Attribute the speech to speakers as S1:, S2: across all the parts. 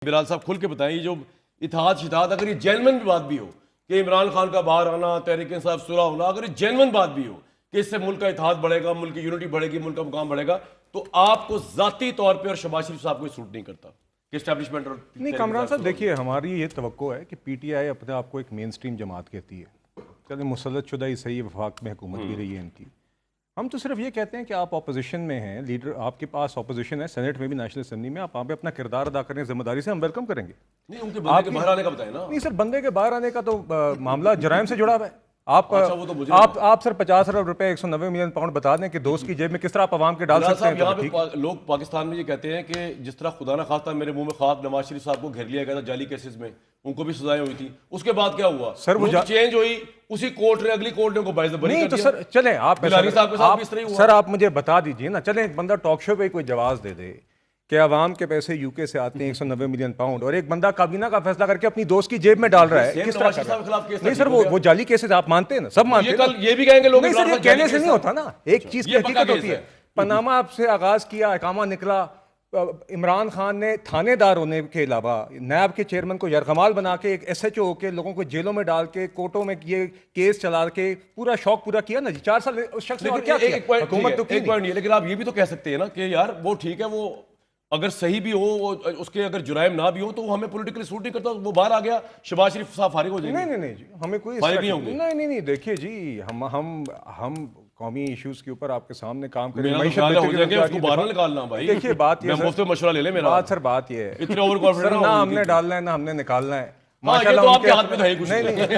S1: بلال صاحب کھل کے بتائیں یہ جو اتحاد شتحاد اگر یہ جینون بھی بات بھی ہو کہ عمران خان کا باہر آنا تحریک انصاف صلح ہونا، اگر یہ جینون بات بھی ہو کہ اس سے ملک کا اتحاد بڑھے گا، ملک کی یونٹی بڑھے گی، ملک کا مقام بڑھے گا، تو آپ کو ذاتی طور پہ اور شہباز شریف صاحب کو یہ سوٹ نہیں کرتا کہ اسٹیبلشمنٹ اور
S2: نہیں کامران صاحب دیکھیے ہماری یہ توقع ہے کہ پی ٹی آئی اپنے آپ کو ایک مین سٹریم جماعت کہتی ہے، چلے مسلط شدہ ہی صحیح وفاق میں حکومت بھی رہی ہے ان کی. ہم تو صرف یہ کہتے ہیں کہ آپ اپوزیشن میں ہیں، لیڈر آپ کے پاس اپوزیشن ہے، سینٹ میں بھی نیشنل اسمبلی میں، آپ وہاں پہ اپنا کردار ادا کرنے ذمہ داری سے ہم ویلکم کریں گے.
S1: نہیں ان کے بندے کے باہر آنے کا بتائیں نا.
S2: نہیں سر، بندے کے باہر آنے کا تو معاملہ جرائم سے جڑا ہوا ہے. آپ سر 50 ارب روپے 190 ملین پاؤنڈ بتا دیں کہ دوست کی جیب میں کس طرح آپ عوام کے ڈال سکتے ہیں.
S1: یہاں پہ لوگ پاکستان میں یہ کہتے ہیں کہ جس طرح خدا نہ خواستہ میرے منہ میں خواب نواز شریف صاحب کو گھیر لیا گیا تھا جعلی کیسز میں، ان کو بھی سزائیں ہوئی تھی، اس کے بعد کیا ہوا
S2: سر؟ وہ
S1: چینج ہوئی، اسی کورٹ نے اگلی کورٹ نے ان کو باعث بری
S2: نہیں
S1: کر
S2: تو
S1: دیا.
S2: سر چلیں آپ
S1: بلاری صاحب کے ساتھ بھی اس طرح ہی ہوا.
S2: سر آپ مجھے بتا دیجئے نا، چلیں ایک بندہ ٹاک شو پہ کوئی جواز دے دے کہ عوام کے پیسے یو کے سے آتے ہیں 190 ملین پاؤنڈ، اور ایک بندہ کابینہ کا فیصلہ کر کے اپنی دوست کی جیب میں ڈال رہا ہے، کس طرح کر رہا ہے؟ نہیں سر وہ جعلی کیسز آپ مانتے ہیں نا، سب مانتے ہیں.
S1: یہ بھی کہیں گے لوگ.
S2: نہیں سر یہ کہنے سے نہیں ہوتا نا، ایک چیز کی حقیقت ہوتی ہے. پاناما آپ سے آغاز کیا، اقامہ نکلا، عمران خان نے تھانے دار ہونے کے علاوہ نیب کے چیئرمین کو یرغمال بنا کے ایک ایس ایچ او کے لوگوں کو جیلوں میں ڈال کے کورٹوں میں یہ کیس چلا کے پورا شوق پورا کیا نا جی. 4 سال اس شخص نے کیا کیا؟ حکومت تو
S1: ایک پوائنٹ یہ، لیکن آپ یہ بھی تو کہہ سکتے ہیں نا کہ یار وہ ٹھیک ہے، وہ اگر صحیح بھی ہو، اس کے اگر جرائم نہ بھی ہو تو وہ ہمیں پولیٹیکلی سوٹ نہیں کرتا، وہ باہر آ گیا شہباز شریف صاحب فارغ ہو جائیں گے.
S2: نہیں جی ہمیں کوئی نہیں دیکھیے جی ہم قومی ایشوز کے اوپر آپ کے سامنے کام کریں. دیکھیے بات یہ
S1: مشورہ لے لیں میرا.
S2: بات سر بات یہ ہے
S1: اتنے اوور کانفیڈنٹ
S2: نہ ہم نے ڈالنا ہے نہ ہم نے نکالنا ہے.
S1: آپ کے ہاتھ میں تو ہے کچھ نہیں،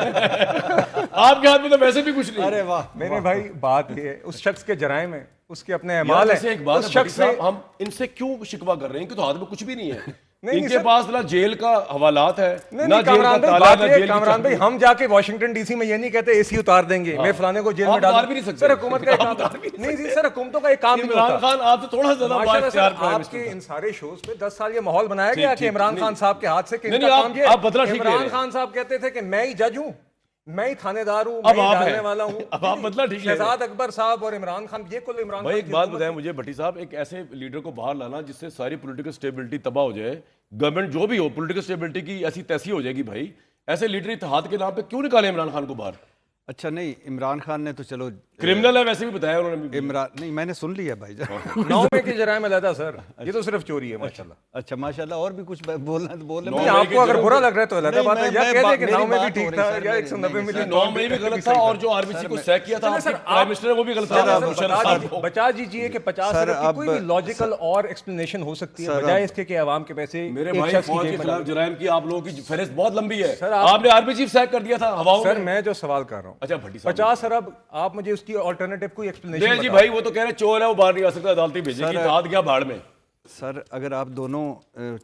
S1: آپ کے ہاتھ میں تو ویسے بھی کچھ نہیں.
S2: ارے واہ میرے بھائی، بات یہ ہے اس شخص کے جرائم ہیں، اس کے اپنے اعمال ہیں.
S1: ایک بات ہے، ہم ان سے کیوں شکوہ کر رہے ہیں کہ تو ہاتھ میں کچھ بھی نہیں ہے. ان کے پاس نہ جیل کا حوالات ہے نہ جیل کا تالا، نہ جیل.
S2: کامران بھائی ہم جا کے واشنگٹن ڈی سی میں یہ نہیں کہتے اے سی اتار دیں گے، میں فلانے کو جیل میں ڈال
S1: بھی نہیں سکتے.
S2: سر حکومت کا کام نہیں جی، سر حکومتوں کا ایک کام نہیں ہوتا.
S1: عمران خان آپ سے تھوڑا زیادہ بااختیار
S2: آپ کے ان سارے شوز پہ 10 سال یہ ماحول بنایا گیا کہ عمران خان صاحب کے ہاتھ سے عمران خان صاحب کہتے تھے کہ میں ہی جج ہوں، میں ہی تھانے دار ہوں، میں ہی ڈالنے والا ہوں.
S1: اب آپ بدلا ٹھیک ہے.
S2: شہزاد اکبر صاحب اور عمران خان، یہ کل عمران خان.
S1: ایک بات بتائیں مجھے بھٹی صاحب، ایک ایسے لیڈر کو باہر لانا جس سے ساری پولیٹیکل سٹیبلٹی تباہ ہو جائے، گورنمنٹ جو بھی ہو پولیٹیکل سٹیبلٹی کی ایسی تیسی ہو جائے گی بھائی، ایسے لیڈر اتحاد کے نام پہ کیوں نکالے عمران خان کو باہر؟
S3: اچھا نہیں، عمران خان نے تو چلو
S1: کرمنل ہے ویسے بھی بتایا انہوں نے.
S3: عمران نہیں، میں نے سن لیا بھائی جان.
S2: 9 میں کے جرائم علیحدہ سر، یہ تو صرف چوری ہے ماشاءاللہ.
S3: اچھا ماشاءاللہ، اور بھی کچھ بولنا تو بولیں.
S2: آپ کو اگر برا لگ رہا ہے تو علیحدہ بات ہے، یا کہہ دیں کہ 9 میں بھی ٹھیک تھا یا 190 ملین.
S1: 9 میں بھی غلط تھا، اور جو آر بی سی کو سیک کیا تھا پرائم منسٹر نے وہ بھی غلط تھا.
S2: بچا دیجیے کہ 50 ارب کی کوئی بھی لاجیکل اور ایکسپلینیشن ہو سکتی ہے بجائے اس کے کہ عوام کے پیسے.
S1: میرے بھائی فوج کے خلاف جرائم کی آپ لوگوں کی فہرست بہت لمبی ہے. آپ نے آر بی چیف سیک کر دیا تھا ہواؤں میں.
S2: سر میں جو سوال کر رہا ہوں،
S1: اچھا بھٹی صاحب
S2: 50 ارب آپ مجھے اس کی آلٹرنیٹیو کوئی ایکسپلینیشن
S1: جی بھائی، وہ تو کہہ رہے چور ہے وہ باہر نہیں آ سکتا، عدالتی بھیجے گی، اتحاد کیا بھاڑ میں.
S3: سر اگر آپ دونوں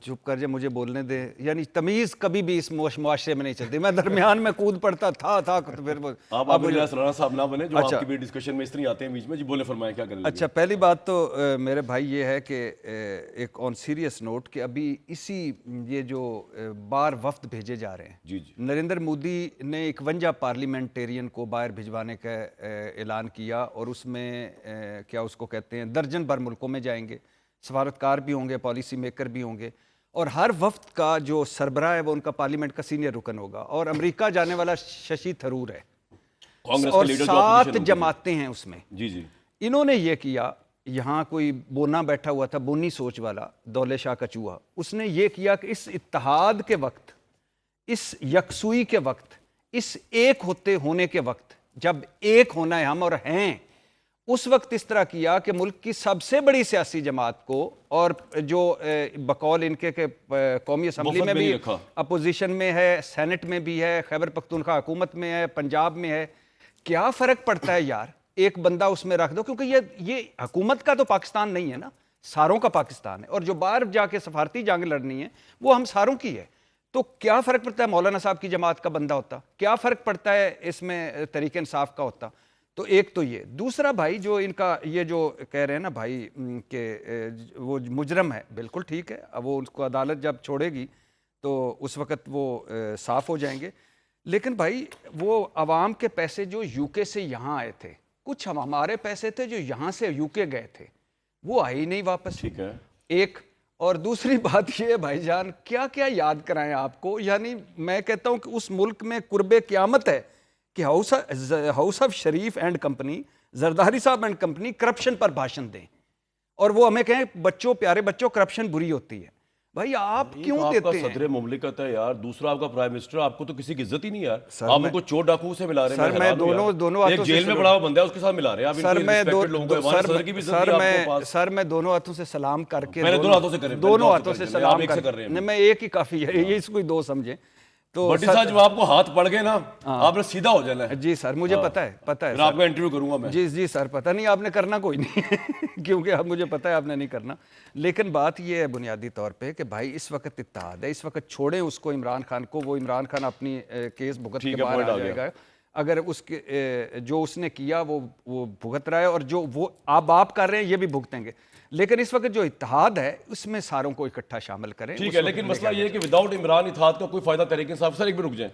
S3: چپ کر جائے مجھے بولنے دیں، یعنی تمیز کبھی بھی اس معاشرے میں نہیں چلتی. میں درمیان میں کود پڑتا تھا تو پھر
S1: آپ سلانا صاحب نہ بنے جو آپ کی بھی ڈسکشن میں اس طرح آتے ہیں بیچ میں. جی بولے فرمائیں کیا کریں.
S3: اچھا پہلی بات تو میرے بھائی یہ ہے کہ ایک آن سیریس نوٹ کہ ابھی اسی یہ جو باہر وفد بھیجے جا رہے ہیں،
S1: جی
S3: نریندر مودی نے 51 پارلیمنٹیرین کو باہر بھجوانے کا اعلان کیا، اور اس میں کیا اس کو کہتے ہیں درجن بھر ملکوں میں جائیں گے، سفارتکار بھی ہوں گے، پالیسی میکر بھی ہوں گے، اور ہر وفد کا جو سربراہ ہے وہ ان کا پارلیمنٹ کا سینئر رکن ہوگا. اور امریکہ جانے والا ششی تھرور ہے، اور 7 جماعتیں ہیں اس میں.
S1: جی جی
S3: انہوں نے یہ کیا، یہاں کوئی بونا بیٹھا ہوا تھا، بونی سوچ والا، دولے شاہ کا چوہا، اس نے یہ کیا کہ اس اتحاد کے وقت، اس یکسوئی کے وقت، اس ایک ہونے کے وقت، جب ایک ہونا ہے ہم اور ہیں، اس وقت اس طرح کیا کہ ملک کی سب سے بڑی سیاسی جماعت کو، اور جو بقول ان کے قومی اسمبلی میں بھی اپوزیشن میں ہے، سینٹ میں بھی ہے، خیبر پختونخوا حکومت میں ہے، پنجاب میں ہے، کیا فرق پڑتا ہے یار، ایک بندہ اس میں رکھ دو. کیونکہ یہ حکومت کا تو پاکستان نہیں ہے نا، ساروں کا پاکستان ہے، اور جو باہر جا کے سفارتی جنگ لڑنی ہے وہ ہم ساروں کی ہے. تو کیا فرق پڑتا ہے مولانا صاحب کی جماعت کا بندہ ہوتا، کیا فرق پڑتا ہے اس میں تحریک انصاف کا ہوتا. تو ایک تو یہ. دوسرا بھائی جو ان کا یہ جو کہہ رہے ہیں نا بھائی کہ وہ مجرم ہے، بالکل ٹھیک ہے، اب وہ اس کو عدالت جب چھوڑے گی تو اس وقت وہ صاف ہو جائیں گے. لیکن بھائی وہ عوام کے پیسے جو یو کے سے یہاں آئے تھے، کچھ ہمارے پیسے تھے جو یہاں سے یو کے گئے تھے، وہ آئے ہی نہیں واپس.
S1: ٹھیک ہے.
S3: ایک اور دوسری بات یہ ہے بھائی جان، کیا کیا یاد کرائیں آپ کو، یعنی میں کہتا ہوں کہ اس ملک میں قرب قیامت ہے کہ house of Sharif and company, Zardari صاحب اینڈ کمپنی کرپشن پر بھاشن دیں اور وہ ہمیں کہیں بچوں، پیارے بچوں، کرپشن بری ہوتی ہے۔ بھائی آپ کیوں
S1: آپ کا
S3: دیتے ہیں؟
S1: صدر مملکت ہے یار، دوسرا آپ کا پرائم منسٹر، آپ کو تو کسی کی عزت ہی نہیں یار، آپ ان کو چور ڈاکو سے ملا رہے ہیں۔
S3: سر میں دونوں
S1: ایک جیل میں پڑا ہوا بندہ ہے اس کے ساتھ ملا رہے ہیں آپ،
S3: سر میں
S1: دونوں
S3: سر میں دونوں ہاتھوں سے سلام کر کے،
S1: میں نے دونوں ہاتھوں سے کرے،
S3: دونوں ہاتھوں سے سلام
S1: ایک سے کر رہے ہیں،
S3: نہیں میں ایک ہی کافی ہے، یہ اس کو دو سمجھیں تو
S1: بٹی صاحب جب آپ کو ہاتھ پڑ گئے نا آپ نے سیدھا ہو جانا ہے۔
S3: جی سر مجھے پتہ ہے
S1: پھر آپ کا انٹرویو کروں گا میں۔
S3: جی سر پتہ نہیں، آپ نے کرنا کوئی نہیں کیونکہ اب مجھے پتہ ہے آپ نے نہیں کرنا، لیکن بات یہ ہے بنیادی طور پہ کہ بھائی اس وقت اتحاد ہے، اس وقت چھوڑیں اس کو عمران خان کو، وہ عمران خان اپنی کیس بھگت کے باہر آ جائے گا، اگر اس کے جو اس نے کیا وہ بھگت رہا ہے، اور جو وہ آپ کر رہے ہیں یہ بھی بھگتیں گے، لیکن اس وقت جو اتحاد ہے اس میں ساروں کو اکٹھا شامل کریں۔
S1: ٹھیک ہے، لیکن مسئلہ یہ ہے کہ وداؤٹ عمران اتحاد کا کوئی فائدہ تحریک انصاف، سر ایک بھی رک جائیں،